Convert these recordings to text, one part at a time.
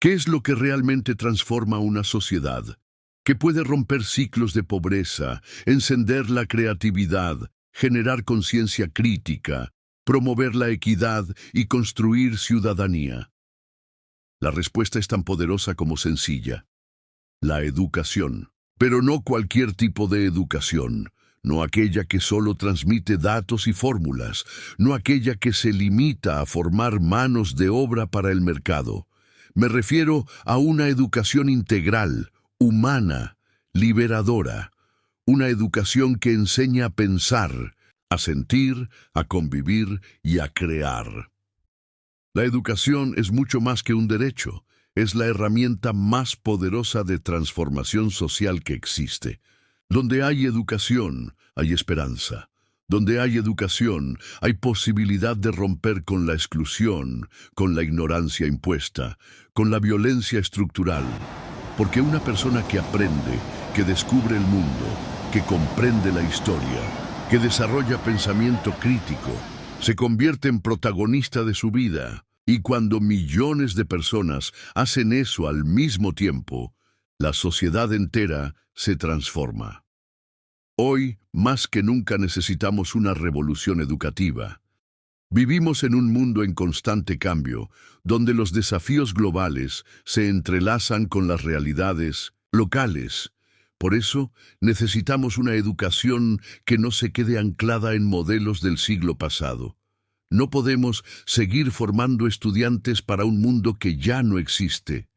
¿Qué es lo que realmente transforma una sociedad? ¿Qué puede romper ciclos de pobreza, encender la creatividad, generar conciencia crítica, promover la equidad y construir ciudadanía? La respuesta es tan poderosa como sencilla: la educación. Pero no cualquier tipo de educación, no aquella que solo transmite datos y fórmulas, no aquella que se limita a formar manos de obra para el mercado. Me refiero a una educación integral, humana, liberadora, una educación que enseña a pensar, a sentir, a convivir y a crear. La educación es mucho más que un derecho. Es la herramienta más poderosa de transformación social que existe. Donde hay educación, hay esperanza. Donde hay educación, hay posibilidad de romper con la exclusión, con la ignorancia impuesta, con la violencia estructural. Porque una persona que aprende, que descubre el mundo, que comprende la historia, que desarrolla pensamiento crítico, se convierte en protagonista de su vida. Y cuando millones de personas hacen eso al mismo tiempo, la sociedad entera se transforma. Hoy, más que nunca, necesitamos una revolución educativa. Vivimos en un mundo en constante cambio, donde los desafíos globales se entrelazan con las realidades locales. Por eso, necesitamos una educación que no se quede anclada en modelos del siglo pasado. No podemos seguir formando estudiantes para un mundo que ya no existe.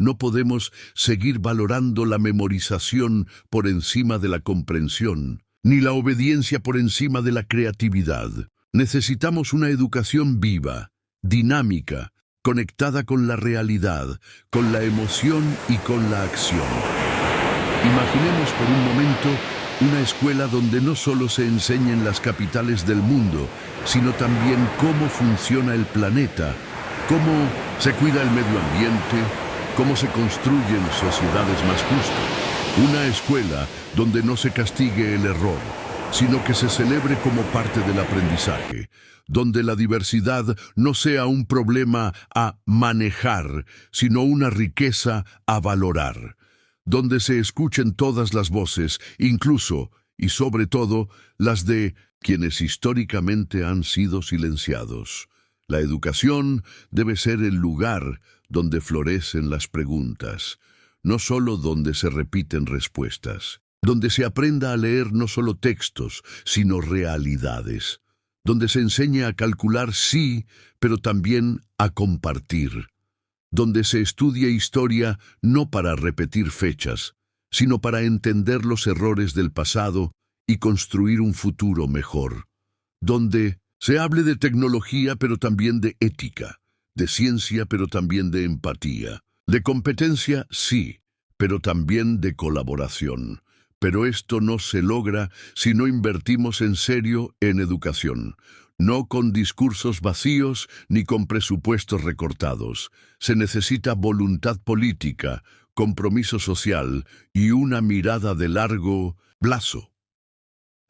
No podemos seguir valorando la memorización por encima de la comprensión, ni la obediencia por encima de la creatividad. Necesitamos una educación viva, dinámica, conectada con la realidad, con la emoción y con la acción. Imaginemos por un momento una escuela donde no solo se enseñen las capitales del mundo, sino también cómo funciona el planeta, cómo se cuida el medio ambiente, cómo se construyen sociedades más justas. Una escuela donde no se castigue el error, sino que se celebre como parte del aprendizaje, donde la diversidad no sea un problema a manejar, sino una riqueza a valorar, donde se escuchen todas las voces, incluso y sobre todo las de quienes históricamente han sido silenciados. La educación debe ser el lugar donde florecen las preguntas, no solo donde se repiten respuestas, donde se aprenda a leer no solo textos, sino realidades, donde se enseñe a calcular sí, pero también a compartir, donde se estudie historia no para repetir fechas, sino para entender los errores del pasado y construir un futuro mejor, donde se hable de tecnología pero también de ética, de ciencia pero también de empatía, de competencia sí, pero también de colaboración. Pero esto no se logra si no invertimos en serio en educación, no con discursos vacíos ni con presupuestos recortados. Se necesita voluntad política, compromiso social y una mirada de largo plazo.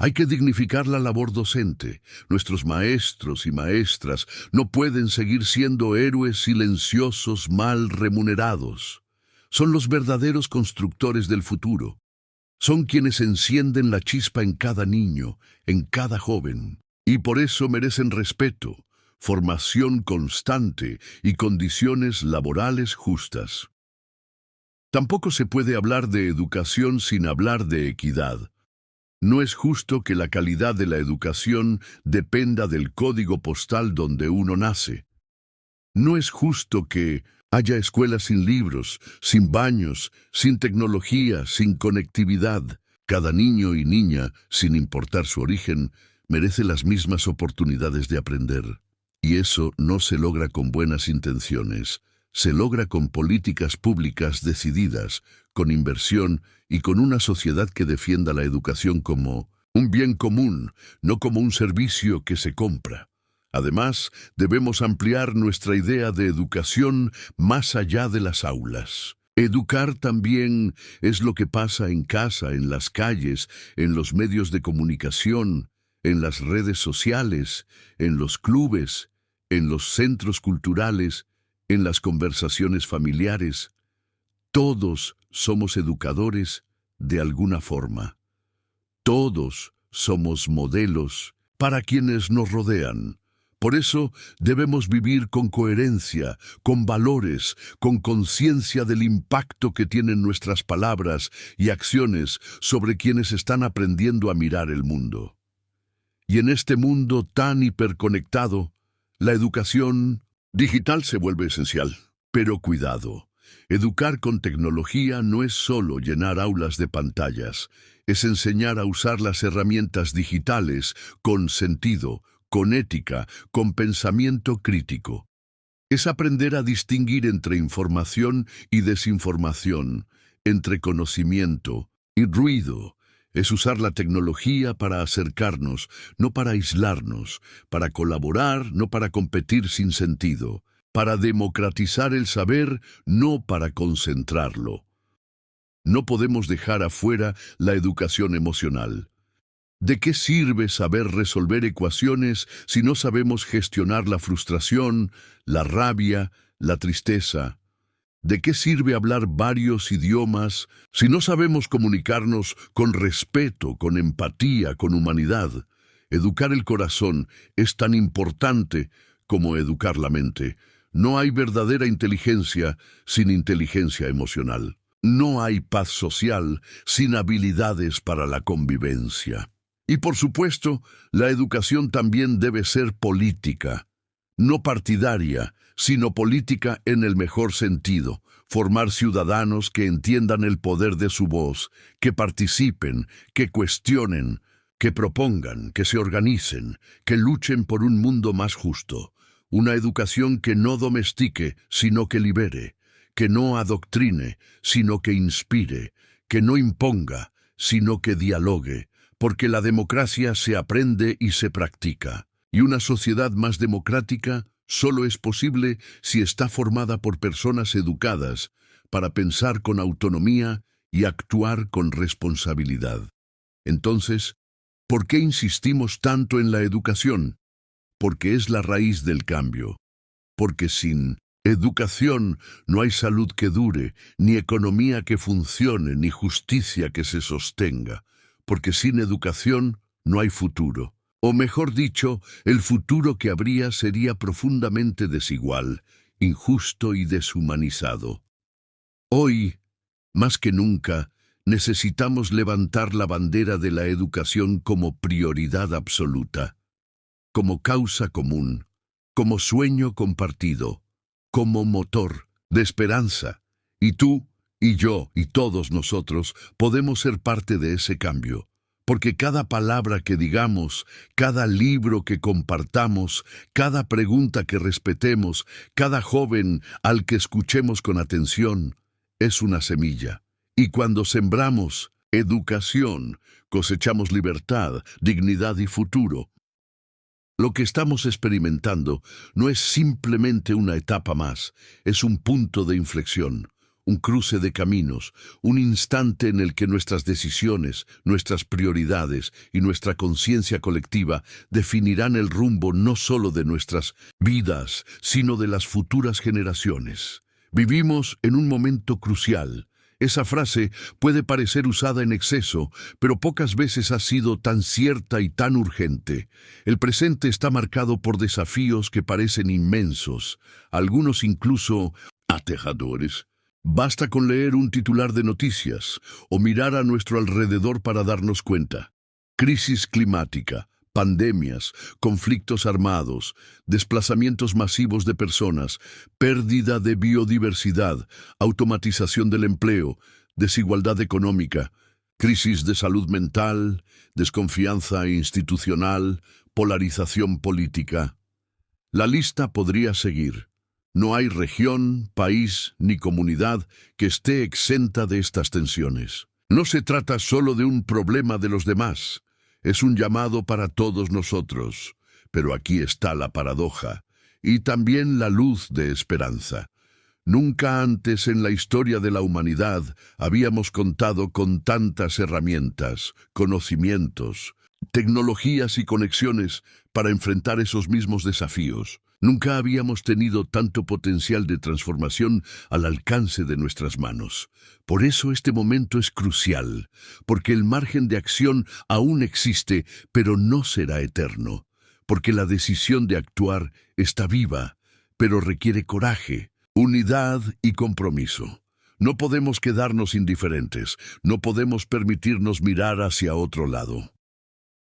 Hay que dignificar la labor docente. Nuestros maestros y maestras no pueden seguir siendo héroes silenciosos mal remunerados. Son los verdaderos constructores del futuro. Son quienes encienden la chispa en cada niño, en cada joven. Y por eso merecen respeto, formación constante y condiciones laborales justas. Tampoco se puede hablar de educación sin hablar de equidad. No es justo que la calidad de la educación dependa del código postal donde uno nace. No es justo que haya escuelas sin libros, sin baños, sin tecnología, sin conectividad. Cada niño y niña, sin importar su origen, merece las mismas oportunidades de aprender. Y eso no se logra con buenas intenciones. Se logra con políticas públicas decididas, con inversión y con una sociedad que defienda la educación como un bien común, no como un servicio que se compra. Además, debemos ampliar nuestra idea de educación más allá de las aulas. Educar también es lo que pasa en casa, en las calles, en los medios de comunicación, en las redes sociales, en los clubes, en los centros culturales, en las conversaciones familiares. Todos somos educadores de alguna forma. Todos somos modelos para quienes nos rodean. Por eso debemos vivir con coherencia, con valores, con conciencia del impacto que tienen nuestras palabras y acciones sobre quienes están aprendiendo a mirar el mundo. Y en este mundo tan hiperconectado, la educación digital se vuelve esencial. Pero cuidado, educar con tecnología no es solo llenar aulas de pantallas, es enseñar a usar las herramientas digitales con sentido, con ética, con pensamiento crítico. Es aprender a distinguir entre información y desinformación, entre conocimiento y ruido. Es usar la tecnología para acercarnos, no para aislarnos, para colaborar, no para competir sin sentido, para democratizar el saber, no para concentrarlo. No podemos dejar afuera la educación emocional. ¿De qué sirve saber resolver ecuaciones si no sabemos gestionar la frustración, la rabia, la tristeza? ¿De qué sirve hablar varios idiomas si no sabemos comunicarnos con respeto, con empatía, con humanidad? Educar el corazón es tan importante como educar la mente. No hay verdadera inteligencia sin inteligencia emocional. No hay paz social sin habilidades para la convivencia. Y por supuesto, la educación también debe ser política, no partidaria, sino política en el mejor sentido. Formar ciudadanos que entiendan el poder de su voz, que participen, que cuestionen, que propongan, que se organicen, que luchen por un mundo más justo. Una educación que no domestique, sino que libere, que no adoctrine, sino que inspire, que no imponga, sino que dialogue. Porque la democracia se aprende y se practica, y una sociedad más democrática solo es posible si está formada por personas educadas para pensar con autonomía y actuar con responsabilidad. Entonces, ¿por qué insistimos tanto en la educación? Porque es la raíz del cambio. Porque sin educación no hay salud que dure, ni economía que funcione, ni justicia que se sostenga. Porque sin educación no hay futuro. O mejor dicho, el futuro que habría sería profundamente desigual, injusto y deshumanizado. Hoy, más que nunca, necesitamos levantar la bandera de la educación como prioridad absoluta, como causa común, como sueño compartido, como motor de esperanza. Y tú, y yo, y todos nosotros, podemos ser parte de ese cambio, porque cada palabra que digamos, cada libro que compartamos, cada pregunta que respetemos, cada joven al que escuchemos con atención, es una semilla. Y cuando sembramos educación, cosechamos libertad, dignidad y futuro. Lo que estamos experimentando no es simplemente una etapa más, es un punto de inflexión. Un cruce de caminos, un instante en el que nuestras decisiones, nuestras prioridades y nuestra conciencia colectiva definirán el rumbo no solo de nuestras vidas, sino de las futuras generaciones. Vivimos en un momento crucial. Esa frase puede parecer usada en exceso, pero pocas veces ha sido tan cierta y tan urgente. El presente está marcado por desafíos que parecen inmensos, algunos incluso aterradores. Basta con leer un titular de noticias o mirar a nuestro alrededor para darnos cuenta. Crisis climática, pandemias, conflictos armados, desplazamientos masivos de personas, pérdida de biodiversidad, automatización del empleo, desigualdad económica, crisis de salud mental, desconfianza institucional, polarización política. La lista podría seguir. No hay región, país ni comunidad que esté exenta de estas tensiones. No se trata solo de un problema de los demás, es un llamado para todos nosotros. Pero aquí está la paradoja, y también la luz de esperanza. Nunca antes en la historia de la humanidad habíamos contado con tantas herramientas, conocimientos, tecnologías y conexiones para enfrentar esos mismos desafíos. Nunca habíamos tenido tanto potencial de transformación al alcance de nuestras manos. Por eso este momento es crucial, porque el margen de acción aún existe, pero no será eterno. Porque la decisión de actuar está viva, pero requiere coraje, unidad y compromiso. No podemos quedarnos indiferentes, no podemos permitirnos mirar hacia otro lado.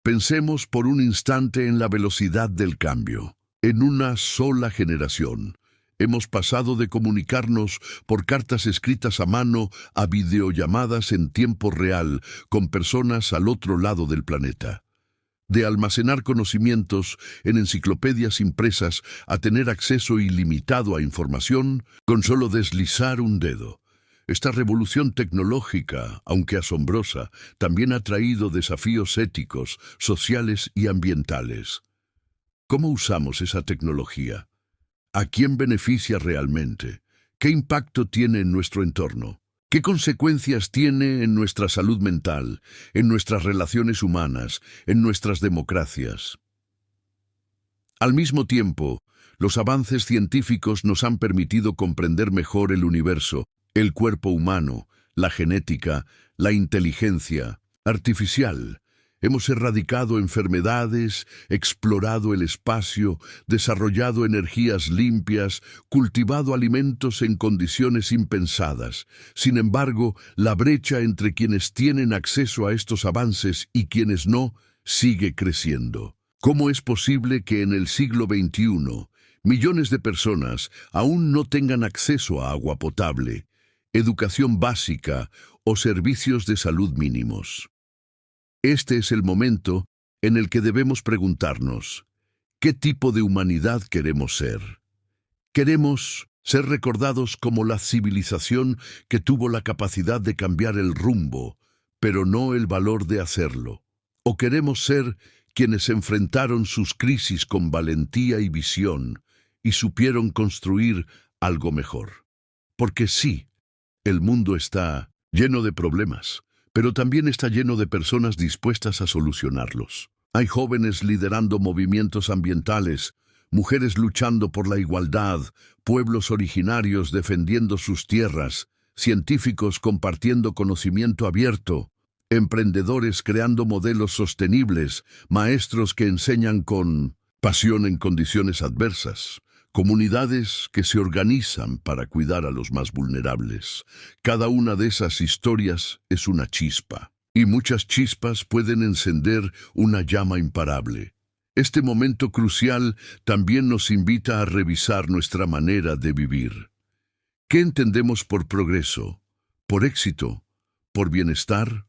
Pensemos por un instante en la velocidad del cambio. En una sola generación, hemos pasado de comunicarnos por cartas escritas a mano a videollamadas en tiempo real con personas al otro lado del planeta. De almacenar conocimientos en enciclopedias impresas a tener acceso ilimitado a información con solo deslizar un dedo. Esta revolución tecnológica, aunque asombrosa, también ha traído desafíos éticos, sociales y ambientales. ¿Cómo usamos esa tecnología? ¿A quién beneficia realmente? ¿Qué impacto tiene en nuestro entorno? ¿Qué consecuencias tiene en nuestra salud mental, en nuestras relaciones humanas, en nuestras democracias? Al mismo tiempo, los avances científicos nos han permitido comprender mejor el universo, el cuerpo humano, la genética, la inteligencia artificial. Hemos erradicado enfermedades, explorado el espacio, desarrollado energías limpias, cultivado alimentos en condiciones impensadas. Sin embargo, la brecha entre quienes tienen acceso a estos avances y quienes no sigue creciendo. ¿Cómo es posible que en el siglo XXI millones de personas aún no tengan acceso a agua potable, educación básica o servicios de salud mínimos? Este es el momento en el que debemos preguntarnos, ¿qué tipo de humanidad queremos ser? ¿Queremos ser recordados como la civilización que tuvo la capacidad de cambiar el rumbo, pero no el valor de hacerlo? ¿O queremos ser quienes enfrentaron sus crisis con valentía y visión y supieron construir algo mejor? Porque sí, el mundo está lleno de problemas, pero también está lleno de personas dispuestas a solucionarlos. Hay jóvenes liderando movimientos ambientales, mujeres luchando por la igualdad, pueblos originarios defendiendo sus tierras, científicos compartiendo conocimiento abierto, emprendedores creando modelos sostenibles, maestros que enseñan con pasión en condiciones adversas, comunidades que se organizan para cuidar a los más vulnerables. Cada una de esas historias es una chispa, y muchas chispas pueden encender una llama imparable. Este momento crucial también nos invita a revisar nuestra manera de vivir. ¿Qué entendemos por progreso, por éxito, por bienestar?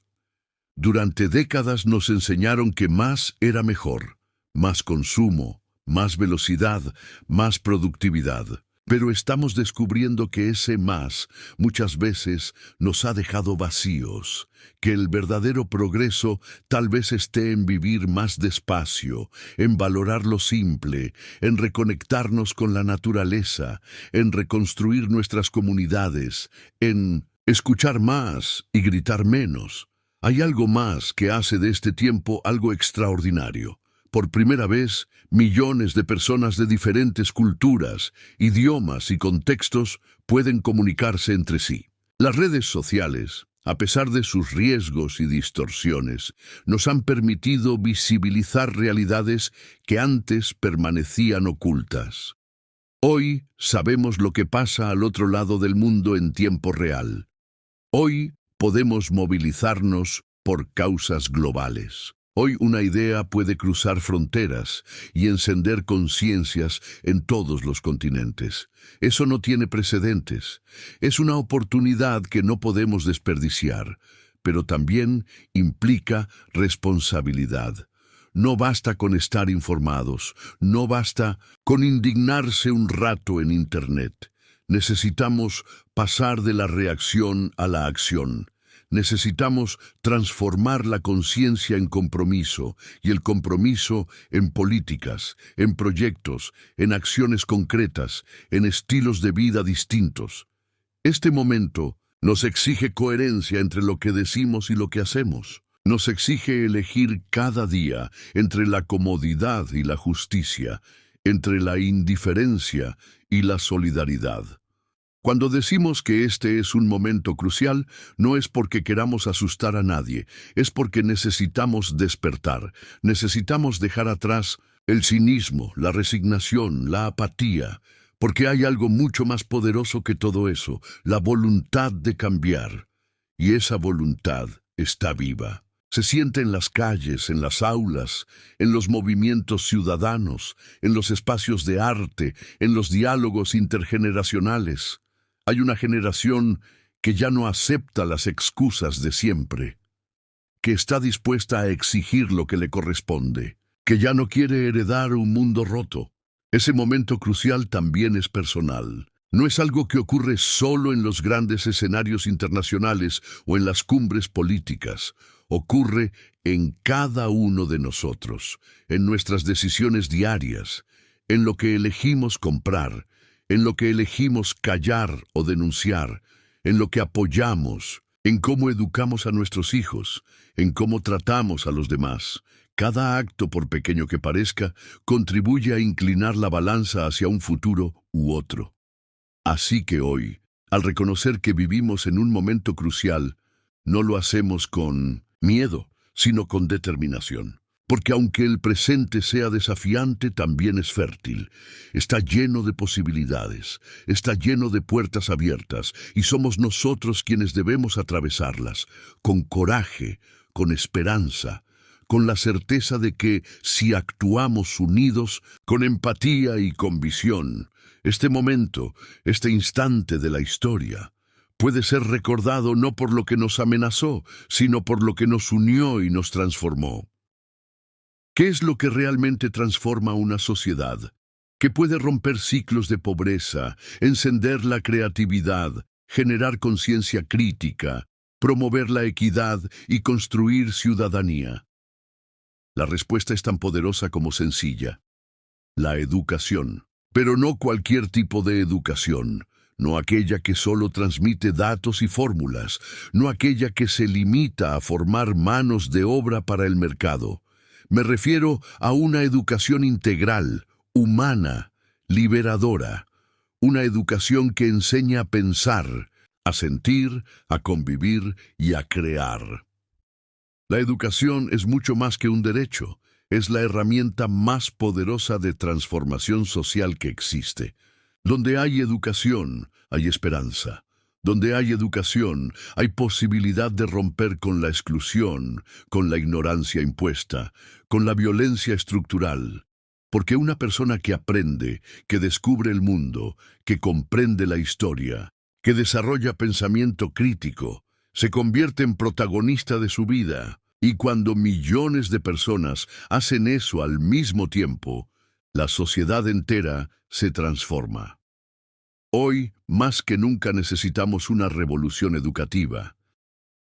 Durante décadas nos enseñaron que más era mejor, más consumo, más velocidad, más productividad. Pero estamos descubriendo que ese más muchas veces nos ha dejado vacíos, que el verdadero progreso tal vez esté en vivir más despacio, en valorar lo simple, en reconectarnos con la naturaleza, en reconstruir nuestras comunidades, en escuchar más y gritar menos. Hay algo más que hace de este tiempo algo extraordinario. Por primera vez, millones de personas de diferentes culturas, idiomas y contextos pueden comunicarse entre sí. Las redes sociales, a pesar de sus riesgos y distorsiones, nos han permitido visibilizar realidades que antes permanecían ocultas. Hoy sabemos lo que pasa al otro lado del mundo en tiempo real. Hoy podemos movilizarnos por causas globales. Hoy una idea puede cruzar fronteras y encender conciencias en todos los continentes. Eso no tiene precedentes. Es una oportunidad que no podemos desperdiciar, pero también implica responsabilidad. No basta con estar informados, no basta con indignarse un rato en Internet. Necesitamos pasar de la reacción a la acción. Necesitamos transformar la conciencia en compromiso y el compromiso en políticas, en proyectos, en acciones concretas, en estilos de vida distintos. Este momento nos exige coherencia entre lo que decimos y lo que hacemos. Nos exige elegir cada día entre la comodidad y la justicia, entre la indiferencia y la solidaridad. Cuando decimos que este es un momento crucial, no es porque queramos asustar a nadie, es porque necesitamos despertar, necesitamos dejar atrás el cinismo, la resignación, la apatía, porque hay algo mucho más poderoso que todo eso, la voluntad de cambiar. Y esa voluntad está viva. Se siente en las calles, en las aulas, en los movimientos ciudadanos, en los espacios de arte, en los diálogos intergeneracionales. Hay una generación que ya no acepta las excusas de siempre, que está dispuesta a exigir lo que le corresponde, que ya no quiere heredar un mundo roto. Ese momento crucial también es personal. No es algo que ocurre solo en los grandes escenarios internacionales o en las cumbres políticas. Ocurre en cada uno de nosotros, en nuestras decisiones diarias, en lo que elegimos comprar, en lo que elegimos callar o denunciar, en lo que apoyamos, en cómo educamos a nuestros hijos, en cómo tratamos a los demás. Cada acto, por pequeño que parezca, contribuye a inclinar la balanza hacia un futuro u otro. Así que hoy, al reconocer que vivimos en un momento crucial, no lo hacemos con miedo, sino con determinación. Porque aunque el presente sea desafiante, también es fértil. Está lleno de posibilidades, está lleno de puertas abiertas, y somos nosotros quienes debemos atravesarlas, con coraje, con esperanza, con la certeza de que si actuamos unidos, con empatía y con visión, este momento, este instante de la historia, puede ser recordado no por lo que nos amenazó, sino por lo que nos unió y nos transformó. ¿Qué es lo que realmente transforma una sociedad? Que puede romper ciclos de pobreza, encender la creatividad, generar conciencia crítica, promover la equidad y construir ciudadanía. La respuesta es tan poderosa como sencilla. La educación. Pero no cualquier tipo de educación, no aquella que solo transmite datos y fórmulas, no aquella que se limita a formar manos de obra para el mercado. Me refiero a una educación integral, humana, liberadora, una educación que enseña a pensar, a sentir, a convivir y a crear. La educación es mucho más que un derecho. Es la herramienta más poderosa de transformación social que existe. Donde hay educación, hay esperanza. Donde hay educación, hay posibilidad de romper con la exclusión, con la ignorancia impuesta, con la violencia estructural. Porque una persona que aprende, que descubre el mundo, que comprende la historia, que desarrolla pensamiento crítico, se convierte en protagonista de su vida. Y cuando millones de personas hacen eso al mismo tiempo, la sociedad entera se transforma. Hoy, más que nunca, necesitamos una revolución educativa.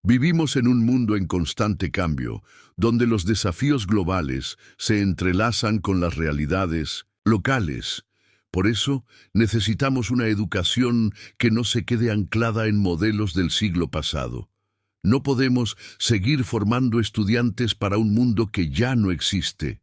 Vivimos en un mundo en constante cambio, donde los desafíos globales se entrelazan con las realidades locales. Por eso, necesitamos una educación que no se quede anclada en modelos del siglo pasado. No podemos seguir formando estudiantes para un mundo que ya no existe.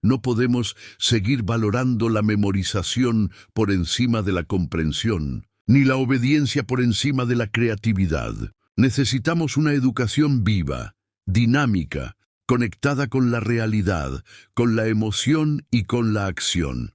No podemos seguir valorando la memorización por encima de la comprensión, ni la obediencia por encima de la creatividad. Necesitamos una educación viva, dinámica, conectada con la realidad, con la emoción y con la acción.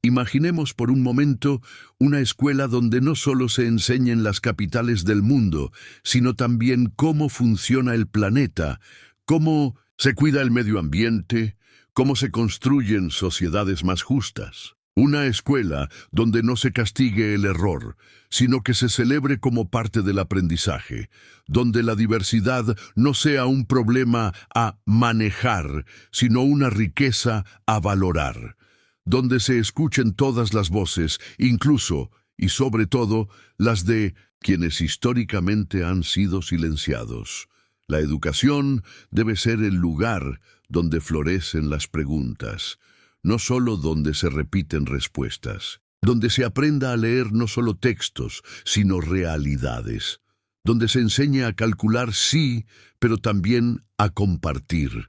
Imaginemos por un momento una escuela donde no solo se enseñen las capitales del mundo, sino también cómo funciona el planeta, cómo se cuida el medio ambiente, cómo se construyen sociedades más justas. Una escuela donde no se castigue el error, sino que se celebre como parte del aprendizaje, donde la diversidad no sea un problema a manejar, sino una riqueza a valorar, donde se escuchen todas las voces, incluso y sobre todo las de quienes históricamente han sido silenciados. La educación debe ser el lugar donde florecen las preguntas, no solo donde se repiten respuestas, donde se aprenda a leer no solo textos, sino realidades, donde se enseñe a calcular sí, pero también a compartir,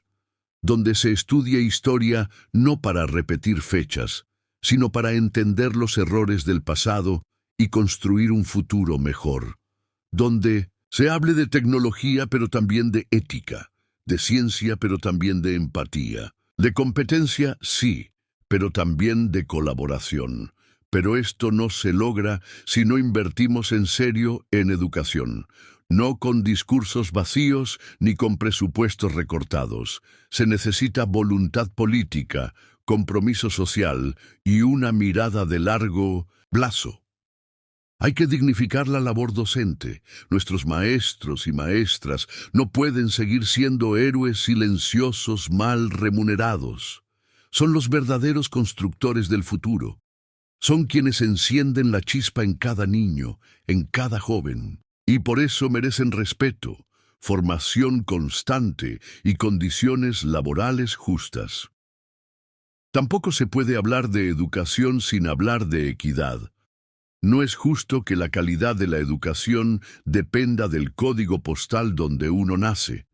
donde se estudia historia no para repetir fechas, sino para entender los errores del pasado y construir un futuro mejor, donde se hable de tecnología pero también de ética, de ciencia pero también de empatía, de competencia sí, pero también de colaboración. Pero esto no se logra si no invertimos en serio en educación, no con discursos vacíos ni con presupuestos recortados. Se necesita voluntad política, compromiso social y una mirada de largo plazo. Hay que dignificar la labor docente. Nuestros maestros y maestras no pueden seguir siendo héroes silenciosos mal remunerados. Son los verdaderos constructores del futuro. Son quienes encienden la chispa en cada niño, en cada joven. Y por eso merecen respeto, formación constante y condiciones laborales justas. Tampoco se puede hablar de educación sin hablar de equidad. No es justo que la calidad de la educación dependa del código postal donde uno nace.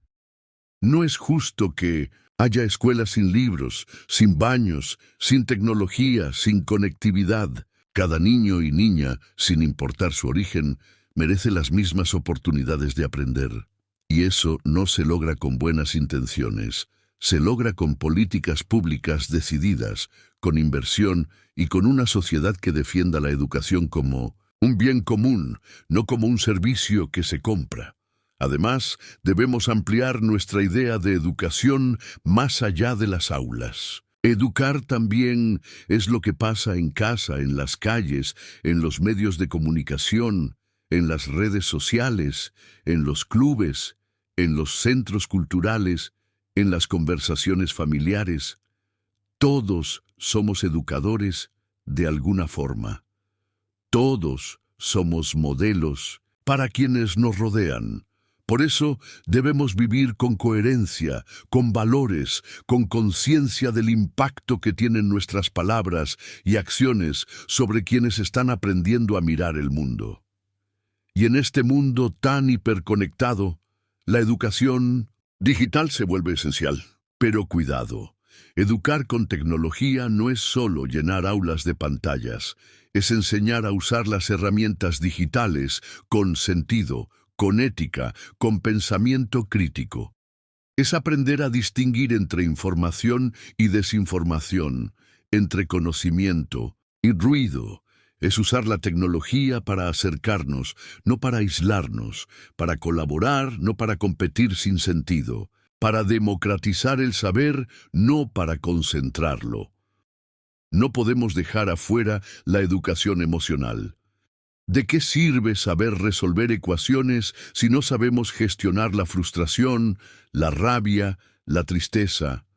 No es justo que haya escuelas sin libros, sin baños, sin tecnología, sin conectividad. Cada niño y niña, sin importar su origen, merece las mismas oportunidades de aprender. Y eso no se logra con buenas intenciones. Se logra con políticas públicas decididas, con inversión y con una sociedad que defienda la educación como un bien común, no como un servicio que se compra. Además, debemos ampliar nuestra idea de educación más allá de las aulas. Educar también es lo que pasa en casa, en las calles, en los medios de comunicación, en las redes sociales, en los clubes, en los centros culturales, en las conversaciones familiares. Todos somos educadores de alguna forma. Todos somos modelos para quienes nos rodean. Por eso debemos vivir con coherencia, con valores, con conciencia del impacto que tienen nuestras palabras y acciones sobre quienes están aprendiendo a mirar el mundo. Y en este mundo tan hiperconectado, la educación digital se vuelve esencial. Pero cuidado, educar con tecnología no es solo llenar aulas de pantallas, es enseñar a usar las herramientas digitales con sentido, con ética, con pensamiento crítico. Es aprender a distinguir entre información y desinformación, entre conocimiento y ruido. Es usar la tecnología para acercarnos, no para aislarnos, para colaborar, no para competir sin sentido, para democratizar el saber, no para concentrarlo. No podemos dejar afuera la educación emocional. ¿De qué sirve saber resolver ecuaciones si no sabemos gestionar la frustración, la rabia, la tristeza?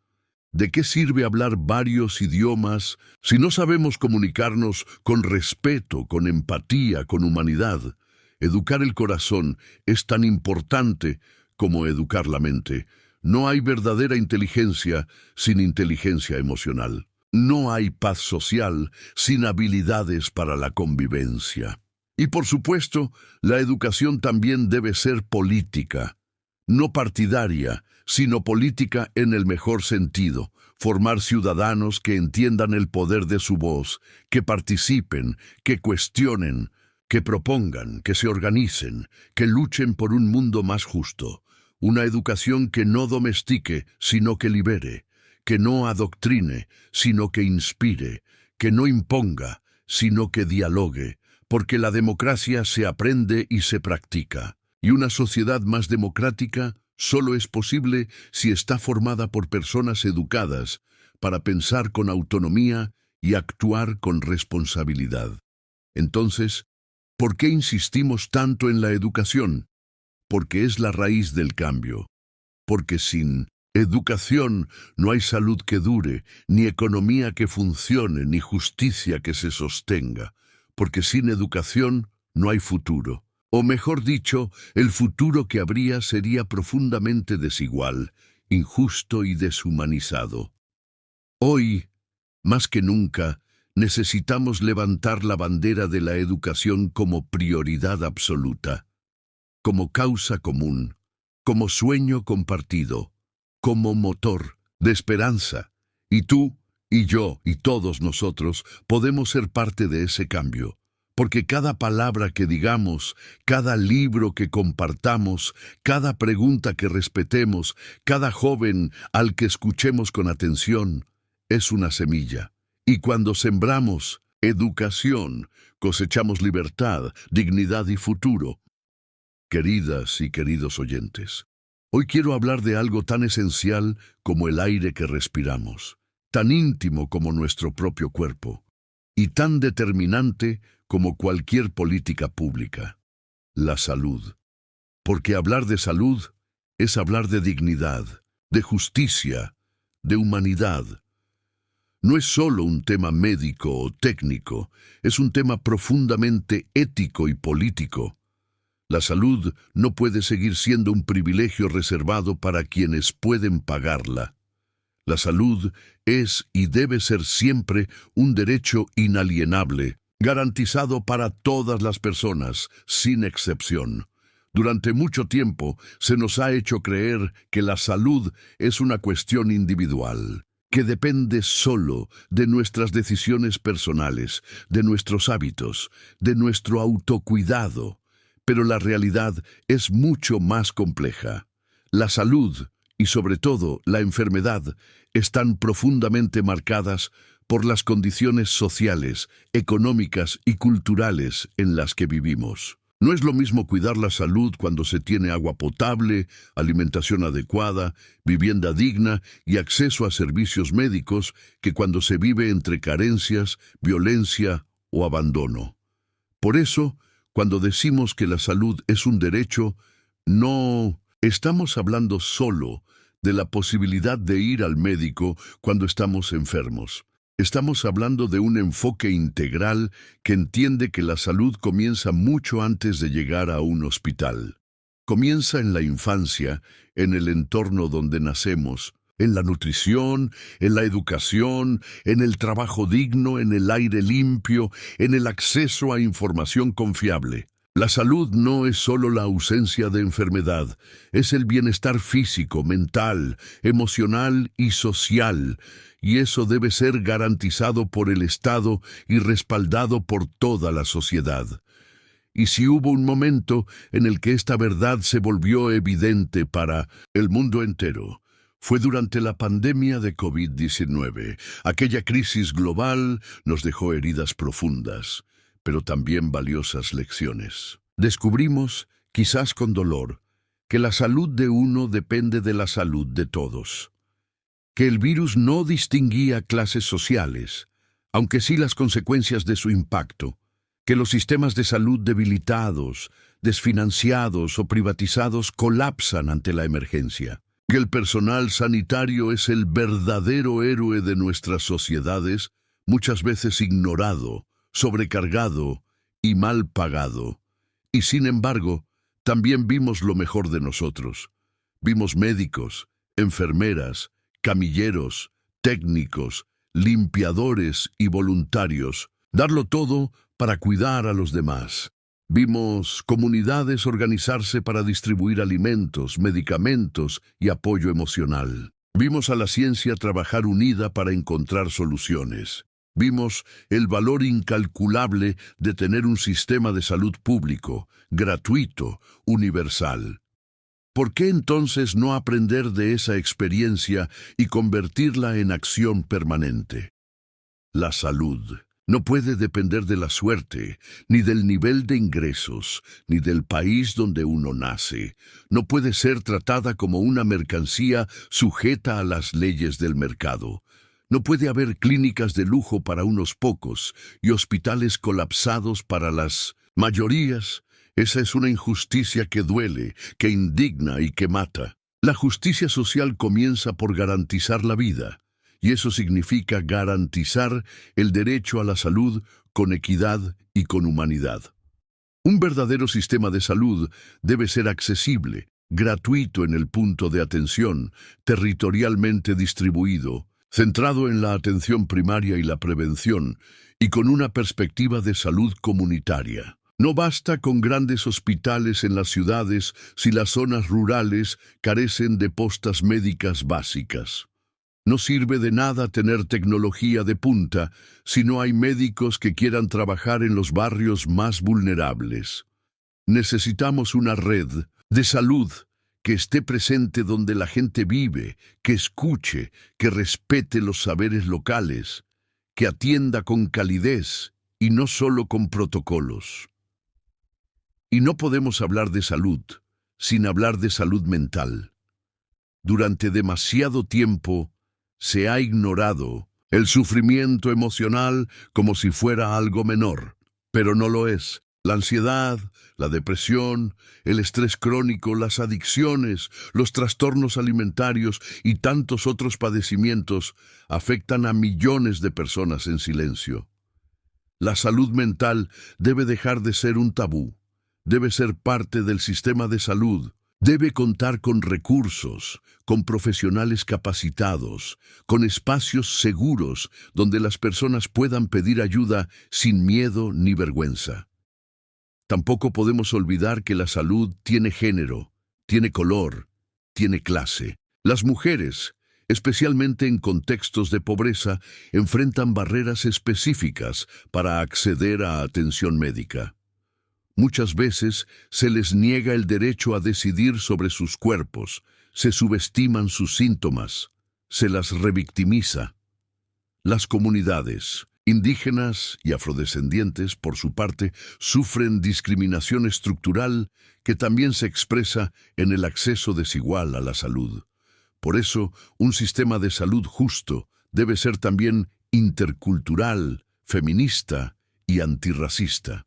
¿De qué sirve hablar varios idiomas si no sabemos comunicarnos con respeto, con empatía, con humanidad? Educar el corazón es tan importante como educar la mente. No hay verdadera inteligencia sin inteligencia emocional. No hay paz social sin habilidades para la convivencia. Y por supuesto, la educación también debe ser política, no partidaria, sino política en el mejor sentido, formar ciudadanos que entiendan el poder de su voz, que participen, que cuestionen, que propongan, que se organicen, que luchen por un mundo más justo, una educación que no domestique, sino que libere, que no adoctrine, sino que inspire, que no imponga, sino que dialogue, porque la democracia se aprende y se practica, y una sociedad más democrática solo es posible si está formada por personas educadas para pensar con autonomía y actuar con responsabilidad. Entonces, ¿por qué insistimos tanto en la educación? Porque es la raíz del cambio. Porque sin educación no hay salud que dure, ni economía que funcione, ni justicia que se sostenga. Porque sin educación no hay futuro. O mejor dicho, el futuro que habría sería profundamente desigual, injusto y deshumanizado. Hoy, más que nunca, necesitamos levantar la bandera de la educación como prioridad absoluta, como causa común, como sueño compartido, como motor de esperanza. Y tú, y yo, y todos nosotros podemos ser parte de ese cambio. Porque cada palabra que digamos, cada libro que compartamos, cada pregunta que respetemos, cada joven al que escuchemos con atención, es una semilla. Y cuando sembramos educación, cosechamos libertad, dignidad y futuro. Queridas y queridos oyentes, hoy quiero hablar de algo tan esencial como el aire que respiramos, tan íntimo como nuestro propio cuerpo, y tan determinante como cualquier política pública: la salud. Porque hablar de salud es hablar de dignidad, de justicia, de humanidad. No es solo un tema médico o técnico, es un tema profundamente ético y político. La salud no puede seguir siendo un privilegio reservado para quienes pueden pagarla. La salud es y debe ser siempre un derecho inalienable, garantizado para todas las personas, sin excepción. Durante mucho tiempo se nos ha hecho creer que la salud es una cuestión individual, que depende solo de nuestras decisiones personales, de nuestros hábitos, de nuestro autocuidado. Pero la realidad es mucho más compleja. La salud, y sobre todo la enfermedad, están profundamente marcadas por las condiciones sociales, económicas y culturales en las que vivimos. No es lo mismo cuidar la salud cuando se tiene agua potable, alimentación adecuada, vivienda digna y acceso a servicios médicos que cuando se vive entre carencias, violencia o abandono. Por eso, cuando decimos que la salud es un derecho, no estamos hablando solo de la posibilidad de ir al médico cuando estamos enfermos. Estamos hablando de un enfoque integral que entiende que la salud comienza mucho antes de llegar a un hospital. Comienza en la infancia, en el entorno donde nacemos, en la nutrición, en la educación, en el trabajo digno, en el aire limpio, en el acceso a información confiable. La salud no es solo la ausencia de enfermedad, es el bienestar físico, mental, emocional y social, y eso debe ser garantizado por el Estado y respaldado por toda la sociedad. Y si hubo un momento en el que esta verdad se volvió evidente para el mundo entero, fue durante la pandemia de COVID-19. Aquella crisis global nos dejó heridas profundas, pero también valiosas lecciones. Descubrimos, quizás con dolor, que la salud de uno depende de la salud de todos. Que el virus no distinguía clases sociales, aunque sí las consecuencias de su impacto. Que los sistemas de salud debilitados, desfinanciados o privatizados colapsan ante la emergencia. Que el personal sanitario es el verdadero héroe de nuestras sociedades, muchas veces ignorado, sobrecargado y mal pagado. Y sin embargo, también vimos lo mejor de nosotros. Vimos médicos, enfermeras, camilleros, técnicos, limpiadores y voluntarios, darlo todo para cuidar a los demás. Vimos comunidades organizarse para distribuir alimentos, medicamentos y apoyo emocional. Vimos a la ciencia trabajar unida para encontrar soluciones. Vimos el valor incalculable de tener un sistema de salud público, gratuito, universal. ¿Por qué entonces no aprender de esa experiencia y convertirla en acción permanente? La salud no puede depender de la suerte, ni del nivel de ingresos, ni del país donde uno nace. No puede ser tratada como una mercancía sujeta a las leyes del mercado. No puede haber clínicas de lujo para unos pocos y hospitales colapsados para las mayorías. Esa es una injusticia que duele, que indigna y que mata. La justicia social comienza por garantizar la vida, y eso significa garantizar el derecho a la salud con equidad y con humanidad. Un verdadero sistema de salud debe ser accesible, gratuito en el punto de atención, territorialmente distribuido, centrado en la atención primaria y la prevención, y con una perspectiva de salud comunitaria. No basta con grandes hospitales en las ciudades si las zonas rurales carecen de postas médicas básicas. No sirve de nada tener tecnología de punta si no hay médicos que quieran trabajar en los barrios más vulnerables. Necesitamos una red de salud que esté presente donde la gente vive, que escuche, que respete los saberes locales, que atienda con calidez y no solo con protocolos. Y no podemos hablar de salud sin hablar de salud mental. Durante demasiado tiempo se ha ignorado el sufrimiento emocional como si fuera algo menor, pero no lo es. La ansiedad, la depresión, el estrés crónico, las adicciones, los trastornos alimentarios y tantos otros padecimientos afectan a millones de personas en silencio. La salud mental debe dejar de ser un tabú, debe ser parte del sistema de salud, debe contar con recursos, con profesionales capacitados, con espacios seguros donde las personas puedan pedir ayuda sin miedo ni vergüenza. Tampoco podemos olvidar que la salud tiene género, tiene color, tiene clase. Las mujeres, especialmente en contextos de pobreza, enfrentan barreras específicas para acceder a atención médica. Muchas veces se les niega el derecho a decidir sobre sus cuerpos, se subestiman sus síntomas, se las revictimiza. Las comunidades indígenas y afrodescendientes, por su parte, sufren discriminación estructural que también se expresa en el acceso desigual a la salud. Por eso, un sistema de salud justo debe ser también intercultural, feminista y antirracista.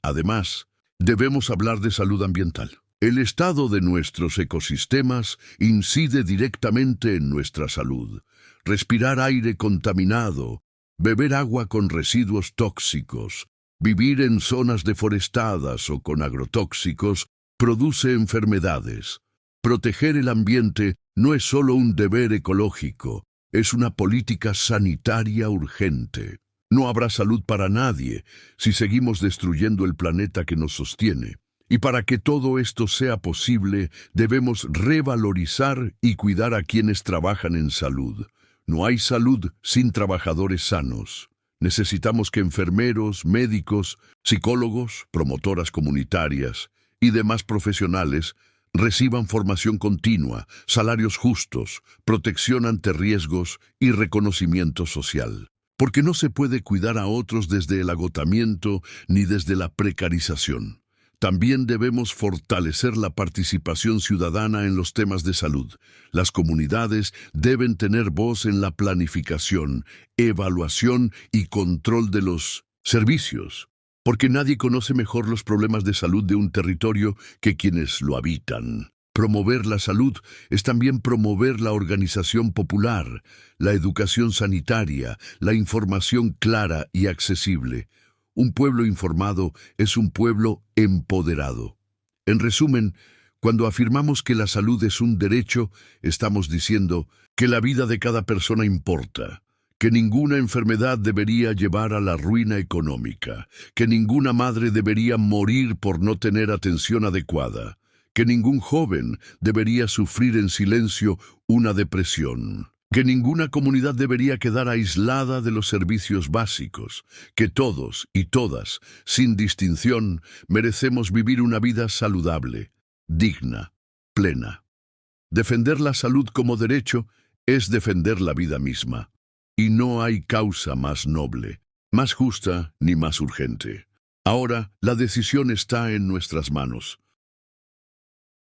Además, debemos hablar de salud ambiental. El estado de nuestros ecosistemas incide directamente en nuestra salud. Respirar aire contaminado, beber agua con residuos tóxicos, vivir en zonas deforestadas o con agrotóxicos produce enfermedades. Proteger el ambiente no es solo un deber ecológico, es una política sanitaria urgente. No habrá salud para nadie si seguimos destruyendo el planeta que nos sostiene. Y para que todo esto sea posible, debemos revalorizar y cuidar a quienes trabajan en salud. No hay salud sin trabajadores sanos. Necesitamos que enfermeros, médicos, psicólogos, promotoras comunitarias y demás profesionales reciban formación continua, salarios justos, protección ante riesgos y reconocimiento social. Porque no se puede cuidar a otros desde el agotamiento ni desde la precarización. También debemos fortalecer la participación ciudadana en los temas de salud. Las comunidades deben tener voz en la planificación, evaluación y control de los servicios, porque nadie conoce mejor los problemas de salud de un territorio que quienes lo habitan. Promover la salud es también promover la organización popular, la educación sanitaria, la información clara y accesible. Un pueblo informado es un pueblo empoderado. En resumen, cuando afirmamos que la salud es un derecho, estamos diciendo que la vida de cada persona importa, que ninguna enfermedad debería llevar a la ruina económica, que ninguna madre debería morir por no tener atención adecuada, que ningún joven debería sufrir en silencio una depresión, que ninguna comunidad debería quedar aislada de los servicios básicos, que todos y todas, sin distinción, merecemos vivir una vida saludable, digna, plena. Defender la salud como derecho es defender la vida misma, y no hay causa más noble, más justa ni más urgente. Ahora, la decisión está en nuestras manos.